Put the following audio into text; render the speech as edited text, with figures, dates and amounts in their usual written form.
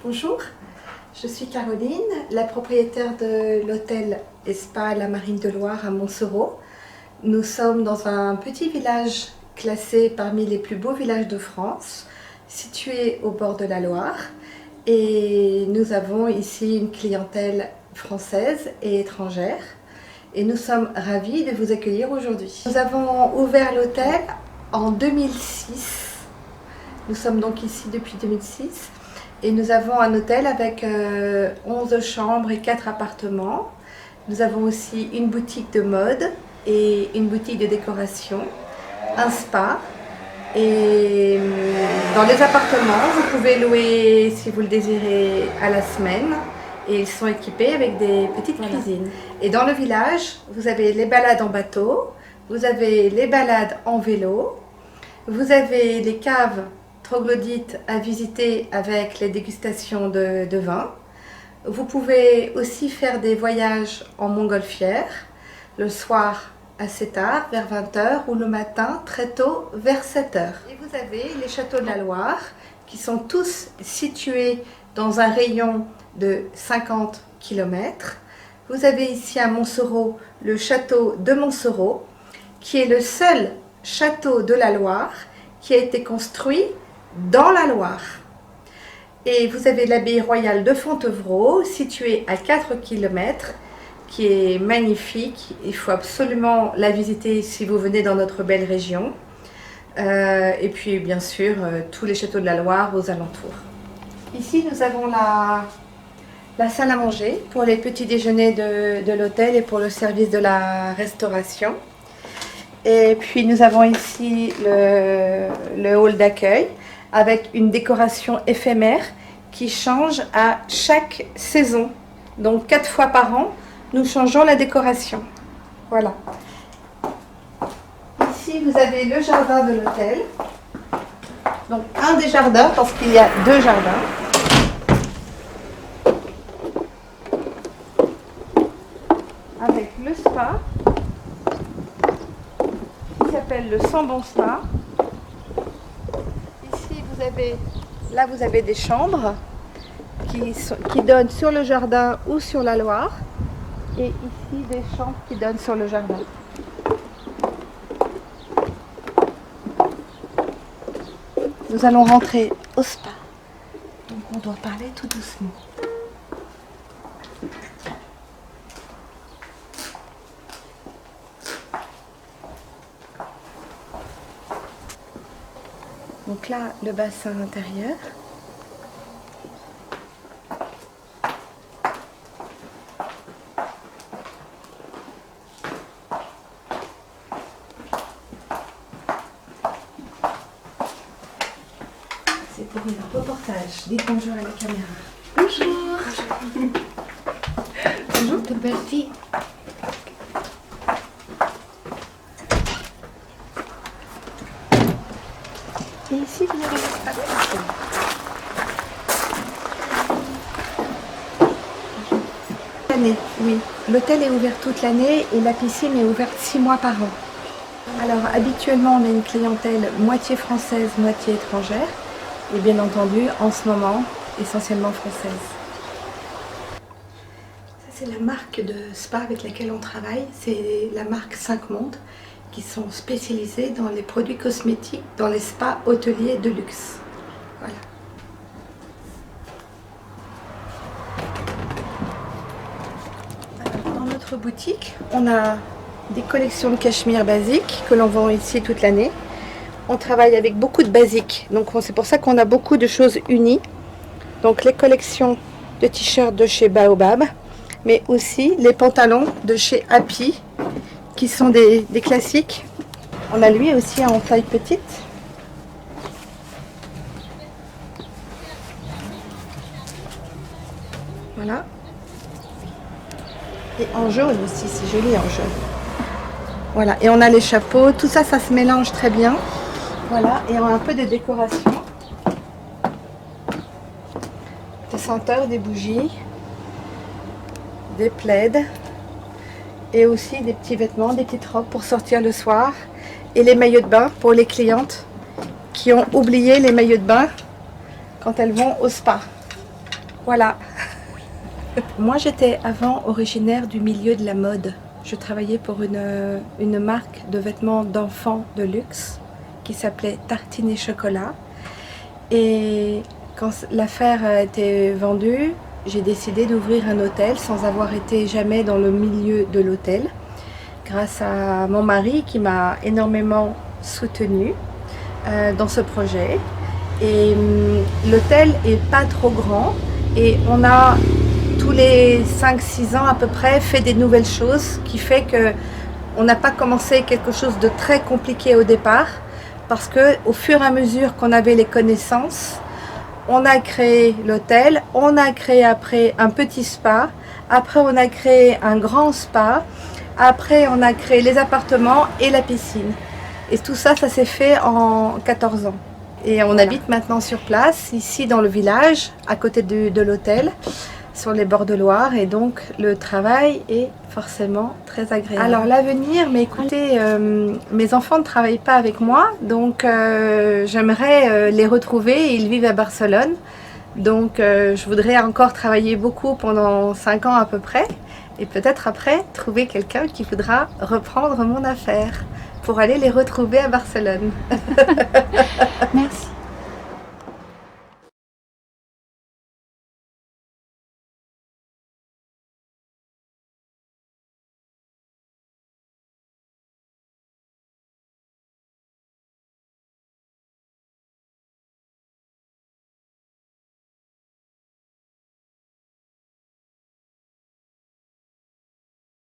Bonjour, je suis Caroline, la propriétaire de l'hôtel et spa La Marine de Loire à Montsoreau. Nous sommes dans un petit village classé parmi les plus beaux villages de France, situé au bord de la Loire. Et nous avons ici une clientèle française et étrangère. Et nous sommes ravis de vous accueillir aujourd'hui. Nous avons ouvert l'hôtel en 2006. Nous sommes donc ici depuis 2006. Et nous avons un hôtel avec 11 chambres et 4 appartements. Nous avons aussi une boutique de mode et une boutique de décoration, un spa. Et dans les appartements, vous pouvez louer, si vous le désirez, à la semaine. Et ils sont équipés avec des petites cuisines. Et dans le village, vous avez les balades en bateau, vous avez les balades en vélo, vous avez les caves troglodytes à visiter avec les dégustations de vin. Vous pouvez aussi faire des voyages en montgolfière, le soir assez tard, vers 20 h, ou le matin très tôt, vers 7 h. Et vous avez les châteaux de la Loire, qui sont tous situés dans un rayon de 50 km. Vous avez ici à Montsoreau le château de Montsoreau, qui est le seul château de la Loire qui a été construit dans la Loire. Et vous avez l'abbaye royale de Fontevraud, située à 4 km, qui est magnifique. Il faut absolument la visiter si vous venez dans notre belle région. Et puis bien sûr, tous les châteaux de la Loire aux alentours. Ici, nous avons la salle à manger pour les petits déjeuners de l'hôtel et pour le service de la restauration. Et puis nous avons ici le hall d'accueil avec une décoration éphémère qui change à chaque saison. Donc 4 fois par an, nous changeons la décoration. Voilà. Ici, vous avez le jardin de l'hôtel. Donc un des jardins, parce qu'il y a 2 jardins. Avec le spa, qui s'appelle le Sambon Spa. Ici, vous avez des chambres qui donnent sur le jardin ou sur la Loire. Et ici, des chambres qui donnent sur le jardin. Nous allons rentrer au spa. Donc on doit parler tout doucement. Donc là, le bassin intérieur. C'est pour un reportage. Dites bonjour à la caméra. Bonjour. Bonjour, de belle fille. Et ici, vous avez l'année, oui. L'hôtel est ouvert toute l'année et la piscine est ouverte 6 mois par an. Alors, habituellement, on a une clientèle moitié française, moitié étrangère. Et bien entendu, en ce moment, essentiellement française. Ça, c'est la marque de spa avec laquelle on travaille. C'est la marque 5 Mondes, qui sont spécialisés dans les produits cosmétiques, dans les spas hôteliers de luxe. Voilà. Alors, dans notre boutique, on a des collections de cachemire basiques que l'on vend ici toute l'année. On travaille avec beaucoup de basiques, donc c'est pour ça qu'on a beaucoup de choses unies. Donc les collections de t-shirts de chez Baobab, mais aussi les pantalons de chez Happy, qui sont des classiques. On a lui aussi en taille petite. Voilà. Et en jaune aussi, c'est joli en jaune. Voilà, et on a les chapeaux, tout ça, ça se mélange très bien. Voilà, et on a un peu de décoration. Des senteurs, des bougies, des plaids. Et aussi des petits vêtements, des petites robes pour sortir le soir. Et les maillots de bain pour les clientes qui ont oublié les maillots de bain quand elles vont au spa. Voilà. Moi, j'étais avant originaire du milieu de la mode. Je travaillais pour une marque de vêtements d'enfants de luxe qui s'appelait Tartine et Chocolat. Et quand l'affaire a été vendue, j'ai décidé d'ouvrir un hôtel sans avoir été jamais dans le milieu de l'hôtel, grâce à mon mari qui m'a énormément soutenue dans ce projet. Et l'hôtel est pas trop grand et on a tous les 5-6 ans à peu près fait des nouvelles choses qui fait que on n'a pas commencé quelque chose de très compliqué au départ parce que au fur et à mesure qu'on avait les connaissances, on a créé l'hôtel, on a créé après un petit spa, après on a créé un grand spa, après on a créé les appartements et la piscine. Et tout ça, ça s'est fait en 14 ans. Et on habite maintenant sur place, ici dans le village, à côté de l'hôtel, sur les bords de Loire. Et donc le travail est forcément très agréable. Alors l'avenir, mais écoutez, mes enfants ne travaillent pas avec moi, donc j'aimerais les retrouver. Ils vivent à Barcelone. Donc je voudrais encore travailler beaucoup pendant 5 ans à peu près. Et peut-être après, trouver quelqu'un qui voudra reprendre mon affaire pour aller les retrouver à Barcelone. Merci.